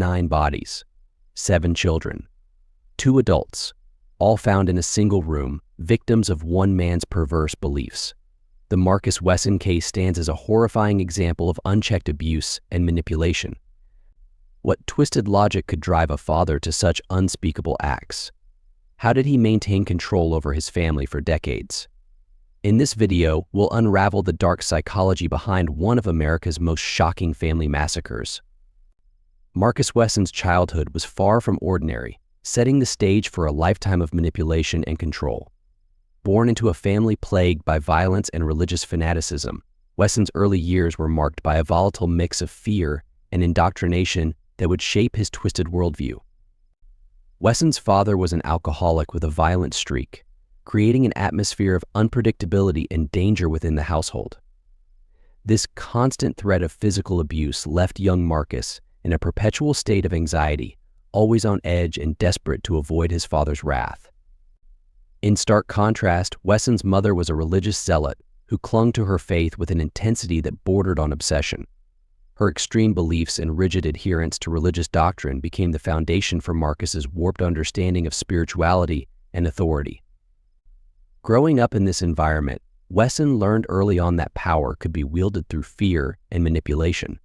9 bodies, 7 children, 2 adults, all found in a single room, victims of one man's perverse beliefs. The Marcus Wesson case stands as a horrifying example of unchecked abuse and manipulation. What twisted logic could drive a father to such unspeakable acts? How did he maintain control over his family for decades? In this video, we'll unravel the dark psychology behind one of America's most shocking family massacres. Marcus Wesson's childhood was far from ordinary, setting the stage for a lifetime of manipulation and control. Born into a family plagued by violence and religious fanaticism, Wesson's early years were marked by a volatile mix of fear and indoctrination that would shape his twisted worldview. Wesson's father was an alcoholic with a violent streak, creating an atmosphere of unpredictability and danger within the household. This constant threat of physical abuse left young Marcus in a perpetual state of anxiety, always on edge and desperate to avoid his father's wrath. In stark contrast, Wesson's mother was a religious zealot who clung to her faith with an intensity that bordered on obsession. Her extreme beliefs and rigid adherence to religious doctrine became the foundation for Marcus's warped understanding of spirituality and authority. Growing up in this environment, Wesson learned early on that power could be wielded through fear and manipulation.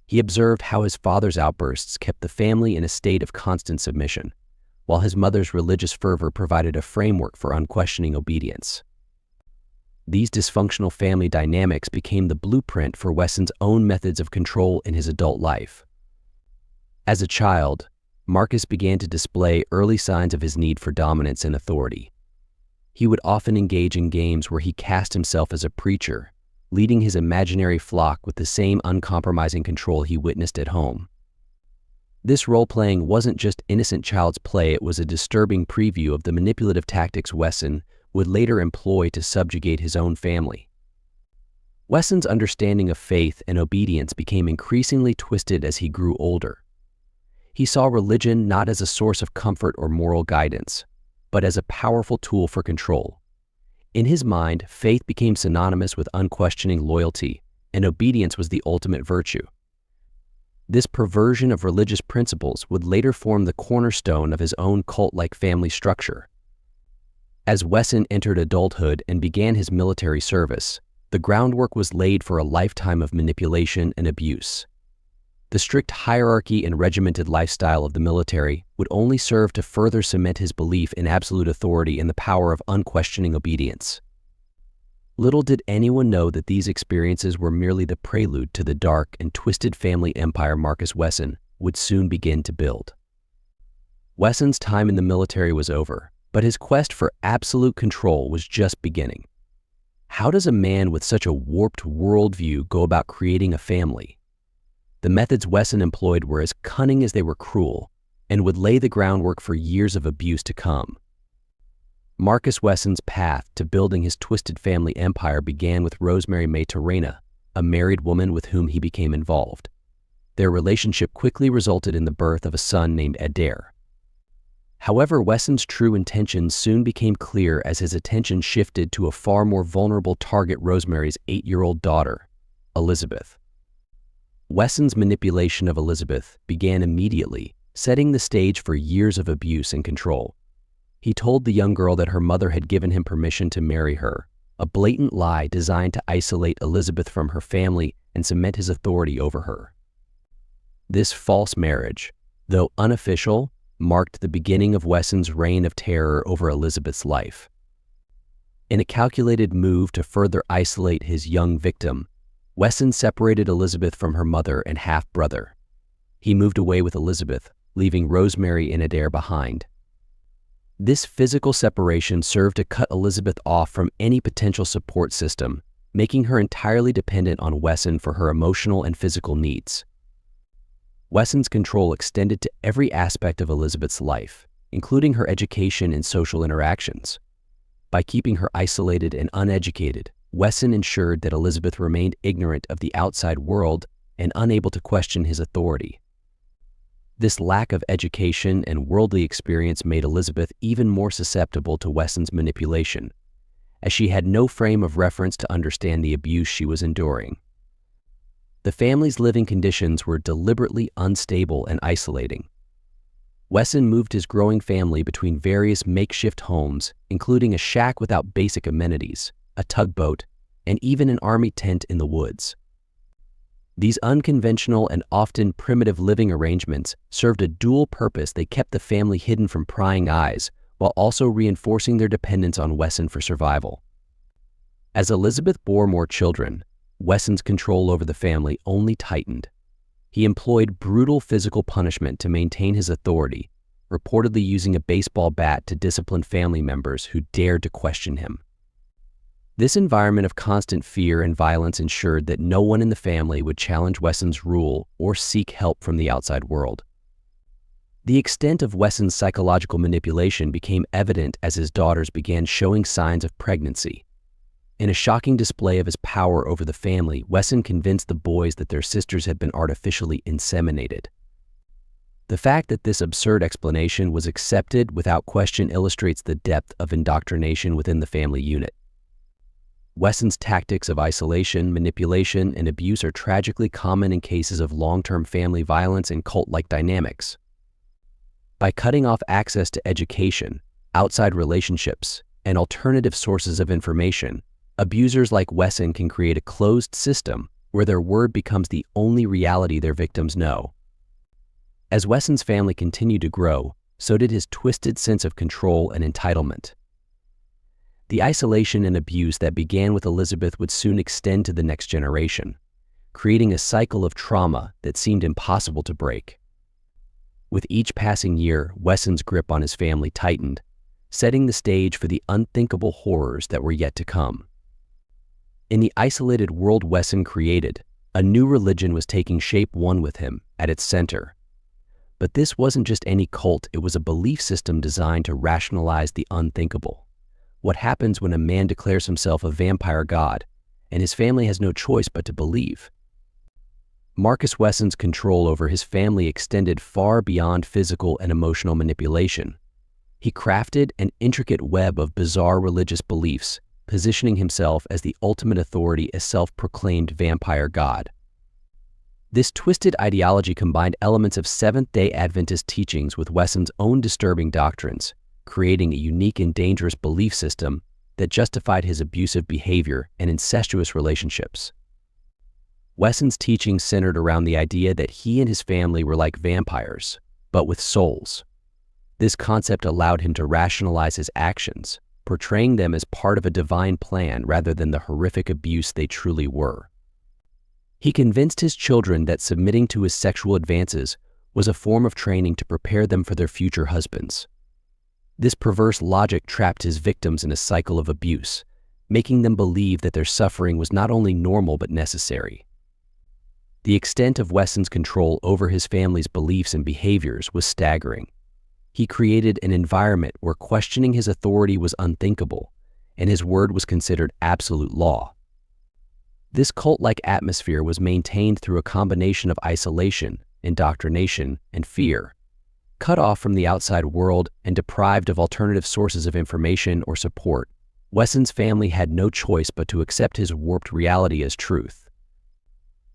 He observed how his father's outbursts kept the family in a state of constant submission, while his mother's religious fervor provided a framework for unquestioning obedience. These dysfunctional family dynamics became the blueprint for Wesson's own methods of control in his adult life. As a child, Marcus began to display early signs of his need for dominance and authority. He would often engage in games where he cast himself as a preacher, leading his imaginary flock with the same uncompromising control he witnessed at home. This role-playing wasn't just innocent child's play, it was a disturbing preview of the manipulative tactics Wesson would later employ to subjugate his own family. Wesson's understanding of faith and obedience became increasingly twisted as he grew older. He saw religion not as a source of comfort or moral guidance, but as a powerful tool for control. In his mind, faith became synonymous with unquestioning loyalty, and obedience was the ultimate virtue. This perversion of religious principles would later form the cornerstone of his own cult-like family structure. As Wesson entered adulthood and began his military service, the groundwork was laid for a lifetime of manipulation and abuse. The strict hierarchy and regimented lifestyle of the military would only serve to further cement his belief in absolute authority and the power of unquestioning obedience. Little did anyone know that these experiences were merely the prelude to the dark and twisted family empire Marcus Wesson would soon begin to build. Wesson's time in the military was over, but his quest for absolute control was just beginning. How does a man with such a warped worldview go about creating a family? The methods Wesson employed were as cunning as they were cruel, and would lay the groundwork for years of abuse to come. Marcus Wesson's path to building his twisted family empire began with Rosemary May Torrena, a married woman with whom he became involved. Their relationship quickly resulted in the birth of a son named Adair. However, Wesson's true intentions soon became clear as his attention shifted to a far more vulnerable target, Rosemary's 8-year-old daughter, Elizabeth. Wesson's manipulation of Elizabeth began immediately, setting the stage for years of abuse and control. He told the young girl that her mother had given him permission to marry her, a blatant lie designed to isolate Elizabeth from her family and cement his authority over her. This false marriage, though unofficial, marked the beginning of Wesson's reign of terror over Elizabeth's life. In a calculated move to further isolate his young victim, Wesson separated Elizabeth from her mother and half-brother. He moved away with Elizabeth, leaving Rosemary and Adair behind. This physical separation served to cut Elizabeth off from any potential support system, making her entirely dependent on Wesson for her emotional and physical needs. Wesson's control extended to every aspect of Elizabeth's life, including her education and social interactions. By keeping her isolated and uneducated, Wesson ensured that Elizabeth remained ignorant of the outside world and unable to question his authority. This lack of education and worldly experience made Elizabeth even more susceptible to Wesson's manipulation, as she had no frame of reference to understand the abuse she was enduring. The family's living conditions were deliberately unstable and isolating. Wesson moved his growing family between various makeshift homes, including a shack without basic amenities, a tugboat, and even an army tent in the woods. These unconventional and often primitive living arrangements served a dual purpose. They kept the family hidden from prying eyes, while also reinforcing their dependence on Wesson for survival. As Elizabeth bore more children, Wesson's control over the family only tightened. He employed brutal physical punishment to maintain his authority, reportedly using a baseball bat to discipline family members who dared to question him. This environment of constant fear and violence ensured that no one in the family would challenge Wesson's rule or seek help from the outside world. The extent of Wesson's psychological manipulation became evident as his daughters began showing signs of pregnancy. In a shocking display of his power over the family, Wesson convinced the boys that their sisters had been artificially inseminated. The fact that this absurd explanation was accepted without question illustrates the depth of indoctrination within the family unit. Wesson's tactics of isolation, manipulation, and abuse are tragically common in cases of long-term family violence and cult-like dynamics. By cutting off access to education, outside relationships, and alternative sources of information, abusers like Wesson can create a closed system where their word becomes the only reality their victims know. As Wesson's family continued to grow, so did his twisted sense of control and entitlement. The isolation and abuse that began with Elizabeth would soon extend to the next generation, creating a cycle of trauma that seemed impossible to break. With each passing year, Wesson's grip on his family tightened, setting the stage for the unthinkable horrors that were yet to come. In the isolated world Wesson created, a new religion was taking shape, one with him at its center. But this wasn't just any cult, it was a belief system designed to rationalize the unthinkable. What happens when a man declares himself a vampire god, and his family has no choice but to believe? Marcus Wesson's control over his family extended far beyond physical and emotional manipulation. He crafted an intricate web of bizarre religious beliefs, positioning himself as the ultimate authority, a self-proclaimed vampire god. This twisted ideology combined elements of Seventh-day Adventist teachings with Wesson's own disturbing doctrines, creating a unique and dangerous belief system that justified his abusive behavior and incestuous relationships. Wesson's teachings centered around the idea that he and his family were like vampires, but with souls. This concept allowed him to rationalize his actions, portraying them as part of a divine plan rather than the horrific abuse they truly were. He convinced his children that submitting to his sexual advances was a form of training to prepare them for their future husbands. This perverse logic trapped his victims in a cycle of abuse, making them believe that their suffering was not only normal but necessary. The extent of Wesson's control over his family's beliefs and behaviors was staggering. He created an environment where questioning his authority was unthinkable, and his word was considered absolute law. This cult-like atmosphere was maintained through a combination of isolation, indoctrination, and fear. Cut off from the outside world and deprived of alternative sources of information or support, Wesson's family had no choice but to accept his warped reality as truth.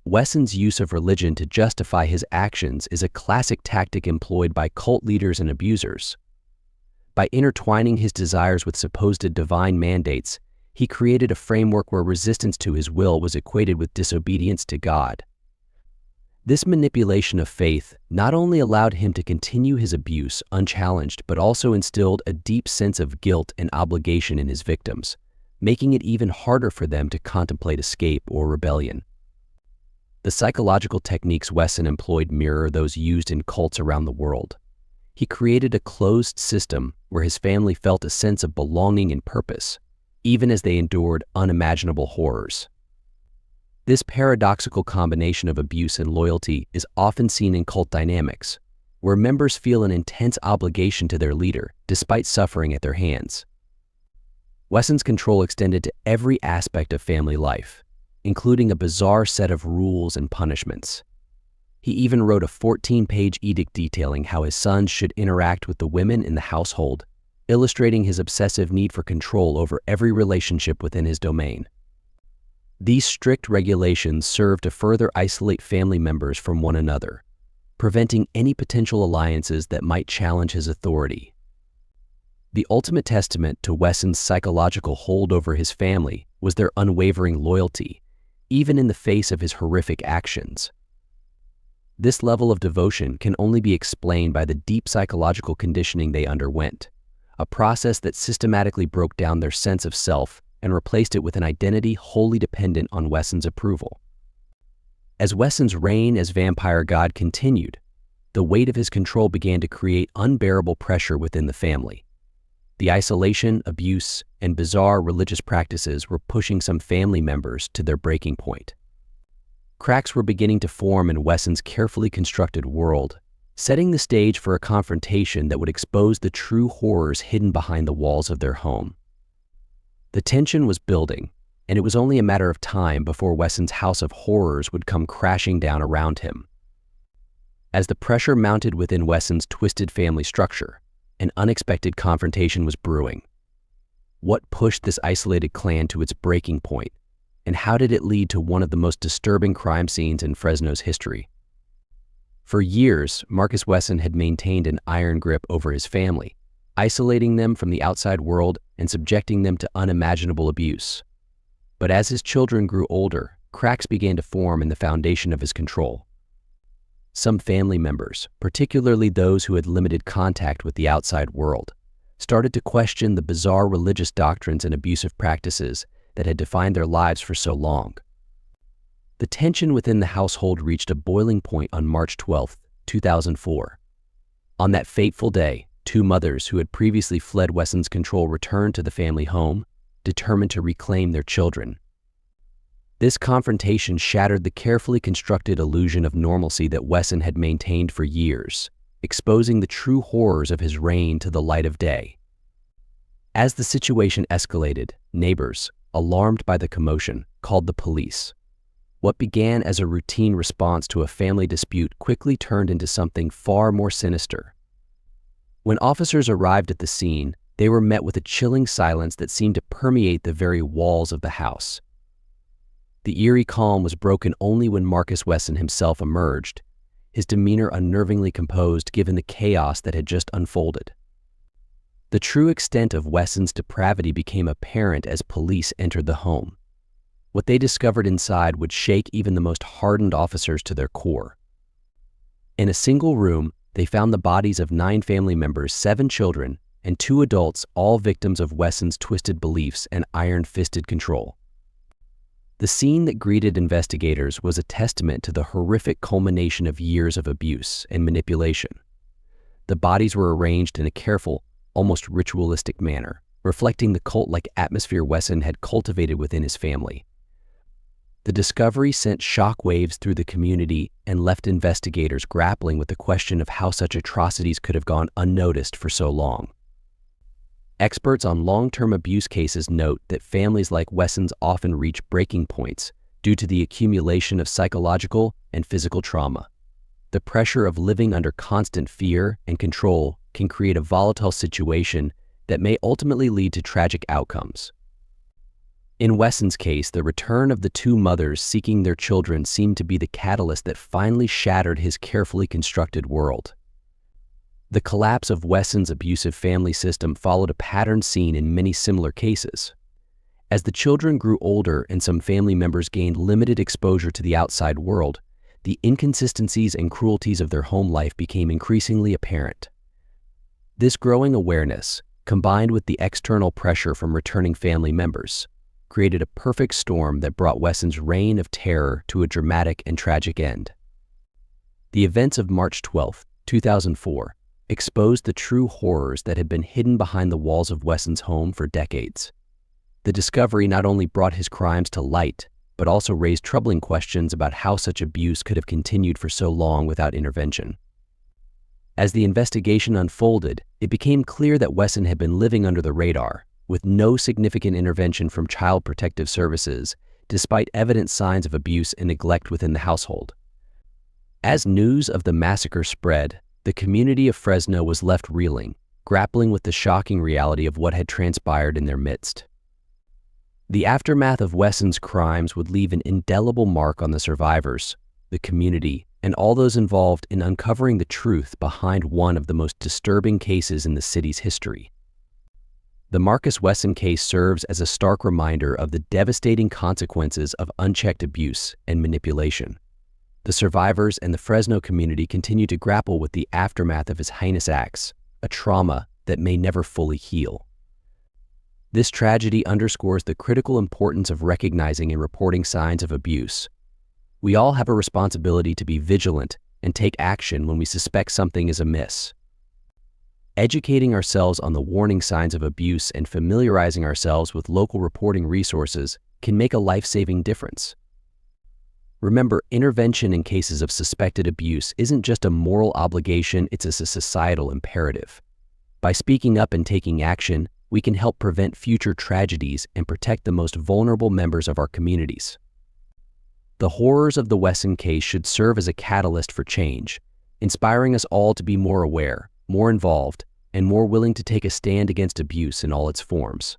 Wesson's use of religion to justify his actions is a classic tactic employed by cult leaders and abusers. By intertwining his desires with supposed divine mandates, he created a framework where resistance to his will was equated with disobedience to God. This manipulation of faith not only allowed him to continue his abuse unchallenged, but also instilled a deep sense of guilt and obligation in his victims, making it even harder for them to contemplate escape or rebellion. The psychological techniques Wesson employed mirror those used in cults around the world. He created a closed system where his family felt a sense of belonging and purpose, even as they endured unimaginable horrors. This paradoxical combination of abuse and loyalty is often seen in cult dynamics, where members feel an intense obligation to their leader despite suffering at their hands. Wesson's control extended to every aspect of family life, including a bizarre set of rules and punishments. He even wrote a 14-page edict detailing how his sons should interact with the women in the household, illustrating his obsessive need for control over every relationship within his domain. These strict regulations serve to further isolate family members from one another, preventing any potential alliances that might challenge his authority. The ultimate testament to Wesson's psychological hold over his family was their unwavering loyalty, even in the face of his horrific actions. This level of devotion can only be explained by the deep psychological conditioning they underwent, a process that systematically broke down their sense of self and replaced it with an identity wholly dependent on Wesson's approval. As Wesson's reign as vampire god continued, the weight of his control began to create unbearable pressure within the family. The isolation, abuse, and bizarre religious practices were pushing some family members to their breaking point. Cracks were beginning to form in Wesson's carefully constructed world, setting the stage for a confrontation that would expose the true horrors hidden behind the walls of their home. The tension was building, and it was only a matter of time before Wesson's house of horrors would come crashing down around him. As the pressure mounted within Wesson's twisted family structure, an unexpected confrontation was brewing. What pushed this isolated clan to its breaking point, and how did it lead to one of the most disturbing crime scenes in Fresno's history? For years, Marcus Wesson had maintained an iron grip over his family, isolating them from the outside world and subjecting them to unimaginable abuse. But as his children grew older, cracks began to form in the foundation of his control. Some family members, particularly those who had limited contact with the outside world, started to question the bizarre religious doctrines and abusive practices that had defined their lives for so long. The tension within the household reached a boiling point on March 12, 2004. On that fateful day, two mothers who had previously fled Wesson's control returned to the family home, determined to reclaim their children. This confrontation shattered the carefully constructed illusion of normalcy that Wesson had maintained for years, exposing the true horrors of his reign to the light of day. As the situation escalated, neighbors, alarmed by the commotion, called the police. What began as a routine response to a family dispute quickly turned into something far more sinister. When officers arrived at the scene, they were met with a chilling silence that seemed to permeate the very walls of the house. The eerie calm was broken only when Marcus Wesson himself emerged, his demeanor unnervingly composed given the chaos that had just unfolded. The true extent of Wesson's depravity became apparent as police entered the home. What they discovered inside would shake even the most hardened officers to their core. In a single room, they found the bodies of 9 family members, 7 children, and 2 adults, all victims of Wesson's twisted beliefs and iron-fisted control. The scene that greeted investigators was a testament to the horrific culmination of years of abuse and manipulation. The bodies were arranged in a careful, almost ritualistic manner, reflecting the cult-like atmosphere Wesson had cultivated within his family. The discovery sent shockwaves through the community and left investigators grappling with the question of how such atrocities could have gone unnoticed for so long. Experts on long-term abuse cases note that families like Wesson's often reach breaking points due to the accumulation of psychological and physical trauma. The pressure of living under constant fear and control can create a volatile situation that may ultimately lead to tragic outcomes. In Wesson's case, the return of the 2 mothers seeking their children seemed to be the catalyst that finally shattered his carefully constructed world. The collapse of Wesson's abusive family system followed a pattern seen in many similar cases. As the children grew older and some family members gained limited exposure to the outside world, the inconsistencies and cruelties of their home life became increasingly apparent. This growing awareness, combined with the external pressure from returning family members, created a perfect storm that brought Wesson's reign of terror to a dramatic and tragic end. The events of March 12, 2004, exposed the true horrors that had been hidden behind the walls of Wesson's home for decades. The discovery not only brought his crimes to light, but also raised troubling questions about how such abuse could have continued for so long without intervention. As the investigation unfolded, it became clear that Wesson had been living under the radar, with no significant intervention from Child Protective Services, despite evident signs of abuse and neglect within the household. As news of the massacre spread, the community of Fresno was left reeling, grappling with the shocking reality of what had transpired in their midst. The aftermath of Wesson's crimes would leave an indelible mark on the survivors, the community, and all those involved in uncovering the truth behind one of the most disturbing cases in the city's history. The Marcus Wesson case serves as a stark reminder of the devastating consequences of unchecked abuse and manipulation. The survivors and the Fresno community continue to grapple with the aftermath of his heinous acts, a trauma that may never fully heal. This tragedy underscores the critical importance of recognizing and reporting signs of abuse. We all have a responsibility to be vigilant and take action when we suspect something is amiss. Educating ourselves on the warning signs of abuse and familiarizing ourselves with local reporting resources can make a life-saving difference. Remember, intervention in cases of suspected abuse isn't just a moral obligation, it's a societal imperative. By speaking up and taking action, we can help prevent future tragedies and protect the most vulnerable members of our communities. The horrors of the Wesson case should serve as a catalyst for change, inspiring us all to be more aware, more involved, and more willing to take a stand against abuse in all its forms.